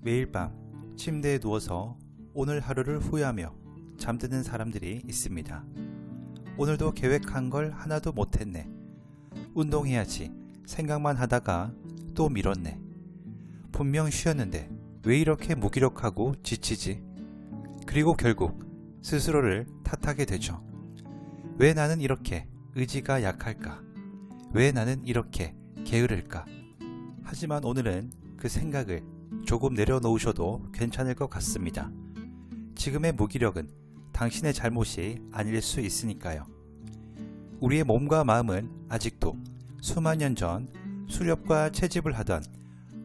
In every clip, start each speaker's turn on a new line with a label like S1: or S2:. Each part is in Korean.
S1: 매일 밤 침대에 누워서 오늘 하루를 후회하며 잠드는 사람들이 있습니다. 오늘도 계획한 걸 하나도 못했네. 운동해야지 생각만 하다가 또 미뤘네. 분명 쉬었는데 왜 이렇게 무기력하고 지치지? 그리고 결국 스스로를 탓하게 되죠. 왜 나는 이렇게 의지가 약할까? 왜 나는 이렇게 게으를까? 하지만 오늘은 그 생각을 조금 내려놓으셔도 괜찮을 것 같습니다. 지금의 무기력은 당신의 잘못이 아닐 수 있으니까요. 우리의 몸과 마음은 아직도 수만 년 전 수렵과 채집을 하던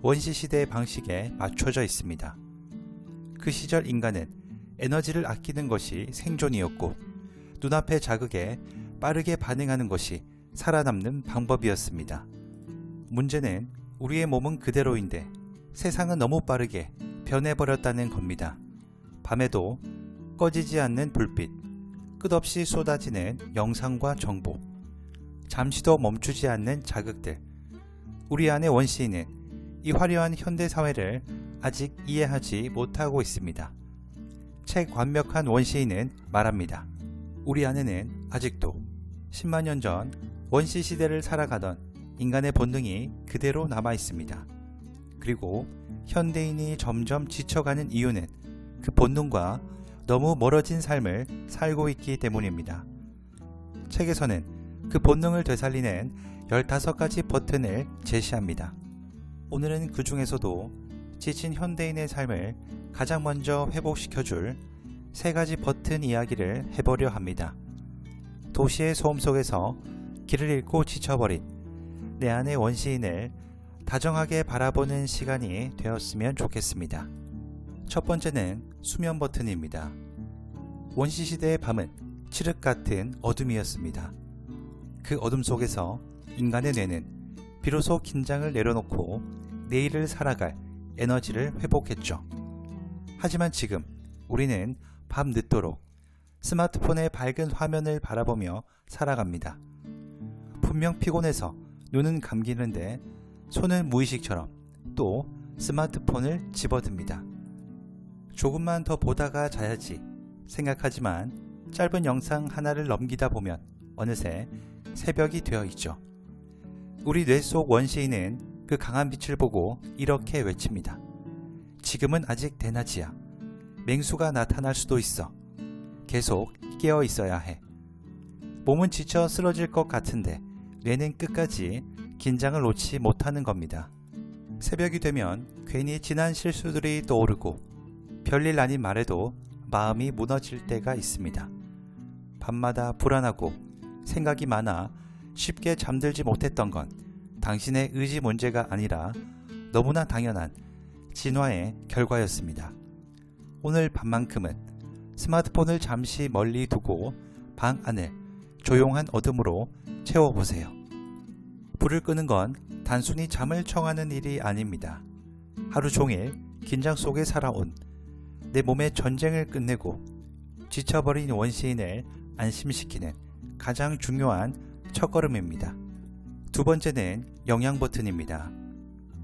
S1: 원시시대의 방식에 맞춰져 있습니다. 그 시절 인간은 에너지를 아끼는 것이 생존이었고 눈앞의 자극에 빠르게 반응하는 것이 살아남는 방법이었습니다. 문제는 우리의 몸은 그대로인데 세상은 너무 빠르게 변해버렸다는 겁니다. 밤에도 꺼지지 않는 불빛, 끝없이 쏟아지는 영상과 정보, 잠시도 멈추지 않는 자극들. 우리 안의 원시인은 이 화려한 현대사회를 아직 이해하지 못하고 있습니다. 책 완벽한 원시인은 말합니다. 우리 안에는 아직도 10만 년 전 원시시대를 살아가던 인간의 본능이 그대로 남아 있습니다. 그리고 현대인이 점점 지쳐가는 이유는 그 본능과 너무 멀어진 삶을 살고 있기 때문입니다. 책에서는 그 본능을 되살리는 15가지 버튼을 제시합니다. 오늘은 그 중에서도 지친 현대인의 삶을 가장 먼저 회복시켜줄 3가지 버튼 이야기를 해보려 합니다. 도시의 소음 속에서 길을 잃고 지쳐버린 내 안의 원시인을 다정하게 바라보는 시간이 되었으면 좋겠습니다. 첫 번째는 수면 버튼입니다. 원시시대의 밤은 칠흑 같은 어둠이었습니다. 그 어둠 속에서 인간의 뇌는 비로소 긴장을 내려놓고 내일을 살아갈 에너지를 회복했죠. 하지만 지금 우리는 밤 늦도록 스마트폰의 밝은 화면을 바라보며 살아갑니다. 분명 피곤해서 눈은 감기는데 손은 무의식처럼 또 스마트폰을 집어듭니다. 조금만 더 보다가 자야지 생각하지만 짧은 영상 하나를 넘기다 보면 어느새 새벽이 되어 있죠. 우리 뇌 속 원시인은 그 강한 빛을 보고 이렇게 외칩니다. 지금은 아직 대낮이야. 맹수가 나타날 수도 있어. 계속 깨어 있어야 해. 몸은 지쳐 쓰러질 것 같은데 뇌는 끝까지 긴장을 놓지 못하는 겁니다. 새벽이 되면 괜히 지난 실수들이 떠오르고 별일 아닌 말에도 마음이 무너질 때가 있습니다. 밤마다 불안하고 생각이 많아 쉽게 잠들지 못했던 건 당신의 의지 문제가 아니라 너무나 당연한 진화의 결과였습니다. 오늘 밤만큼은 스마트폰을 잠시 멀리 두고 방 안을 조용한 어둠으로 채워보세요. 불을 끄는 건 단순히 잠을 청하는 일이 아닙니다. 하루 종일 긴장 속에 살아온 내 몸의 전쟁을 끝내고 지쳐버린 원시인을 안심시키는 가장 중요한 첫걸음입니다. 두 번째는 영양 버튼입니다.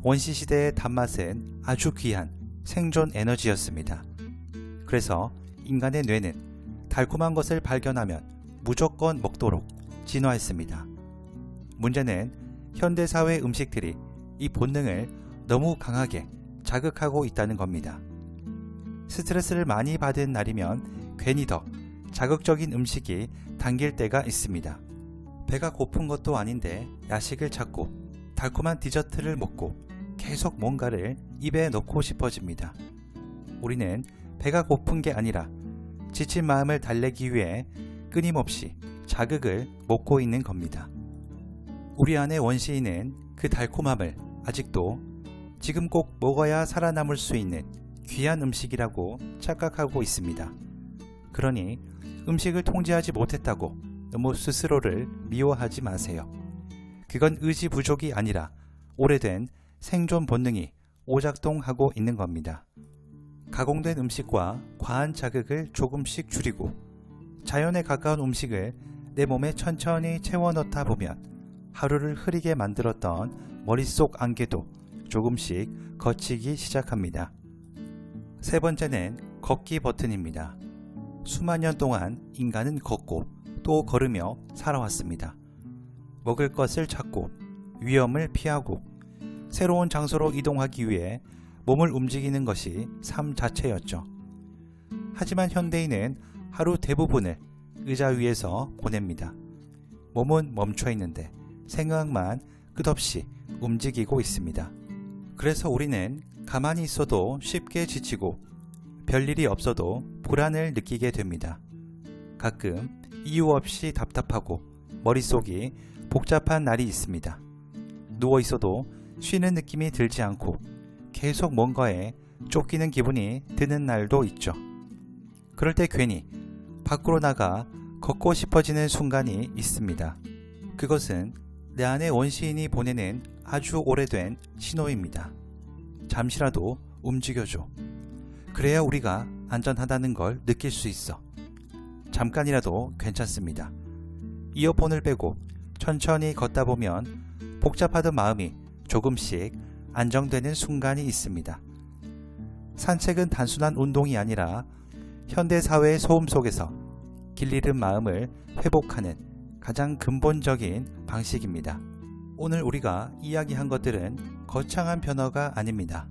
S1: 원시시대의 단맛은 아주 귀한 생존 에너지였습니다. 그래서 인간의 뇌는 달콤한 것을 발견하면 무조건 먹도록 진화했습니다. 문제는 현대사회 음식들이 이 본능을 너무 강하게 자극하고 있다는 겁니다. 스트레스를 많이 받은 날이면 괜히 더 자극적인 음식이 당길 때가 있습니다. 배가 고픈 것도 아닌데 야식을 찾고 달콤한 디저트를 먹고 계속 뭔가를 입에 넣고 싶어집니다. 우리는 배가 고픈 게 아니라 지친 마음을 달래기 위해 끊임없이 자극을 먹고 있는 겁니다. 우리 안의 원시인은 그 달콤함을 아직도 지금 꼭 먹어야 살아남을 수 있는 귀한 음식이라고 착각하고 있습니다. 그러니 음식을 통제하지 못했다고 너무 스스로를 미워하지 마세요. 그건 의지 부족이 아니라 오래된 생존 본능이 오작동하고 있는 겁니다. 가공된 음식과 과한 자극을 조금씩 줄이고 자연에 가까운 음식을 내 몸에 천천히 채워 넣다 보면 하루를 흐리게 만들었던 머릿속 안개도 조금씩 걷히기 시작합니다. 세 번째는 걷기 버튼입니다. 수만 년 동안 인간은 걷고 또 걸으며 살아왔습니다. 먹을 것을 찾고 위험을 피하고 새로운 장소로 이동하기 위해 몸을 움직이는 것이 삶 자체였죠. 하지만 현대인은 하루 대부분을 의자 위에서 보냅니다. 몸은 멈춰 있는데 생각만 끝없이 움직이고 있습니다. 그래서 우리는 가만히 있어도 쉽게 지치고 별일이 없어도 불안을 느끼게 됩니다. 가끔 이유 없이 답답하고 머릿속이 복잡한 날이 있습니다. 누워 있어도 쉬는 느낌이 들지 않고 계속 뭔가에 쫓기는 기분이 드는 날도 있죠. 그럴 때 괜히 밖으로 나가 걷고 싶어지는 순간이 있습니다. 그것은 내 안의 원시인이 보내는 아주 오래된 신호입니다. 잠시라도 움직여줘. 그래야 우리가 안전하다는 걸 느낄 수 있어. 잠깐이라도 괜찮습니다. 이어폰을 빼고 천천히 걷다 보면 복잡하던 마음이 조금씩 안정되는 순간이 있습니다. 산책은 단순한 운동이 아니라 현대사회의 소음 속에서 길 잃은 마음을 회복하는 가장 근본적인 방식입니다. 오늘 우리가 이야기한 것들은 거창한 변화가 아닙니다.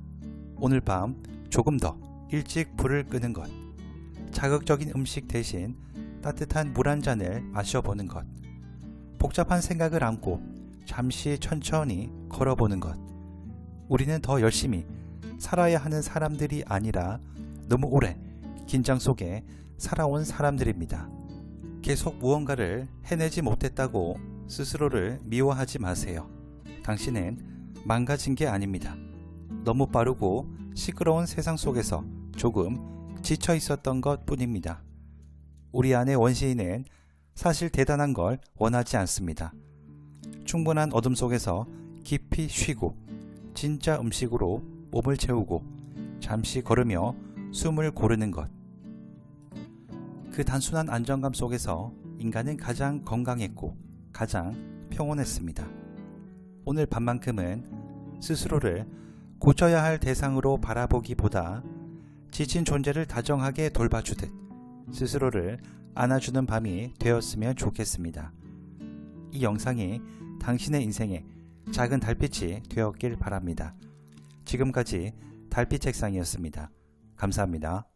S1: 오늘 밤 조금 더 일찍 불을 끄는 것, 자극적인 음식 대신 따뜻한 물 한 잔을 마셔보는 것, 복잡한 생각을 안고 잠시 천천히 걸어보는 것. 우리는 더 열심히 살아야 하는 사람들이 아니라 너무 오래 긴장 속에 살아온 사람들입니다. 계속 무언가를 해내지 못했다고 스스로를 미워하지 마세요. 당신은 망가진 게 아닙니다. 너무 빠르고 시끄러운 세상 속에서 조금 지쳐 있었던 것 뿐입니다. 우리 안의 원시인은 사실 대단한 걸 원하지 않습니다. 충분한 어둠 속에서 깊이 쉬고 진짜 음식으로 몸을 채우고 잠시 걸으며 숨을 고르는 것. 그 단순한 안정감 속에서 인간은 가장 건강했고 가장 평온했습니다. 오늘 밤만큼은 스스로를 고쳐야 할 대상으로 바라보기보다 지친 존재를 다정하게 돌봐주듯 스스로를 안아주는 밤이 되었으면 좋겠습니다. 이 영상이 당신의 인생에 작은 달빛이 되었길 바랍니다. 지금까지 달빛책상이었습니다. 감사합니다.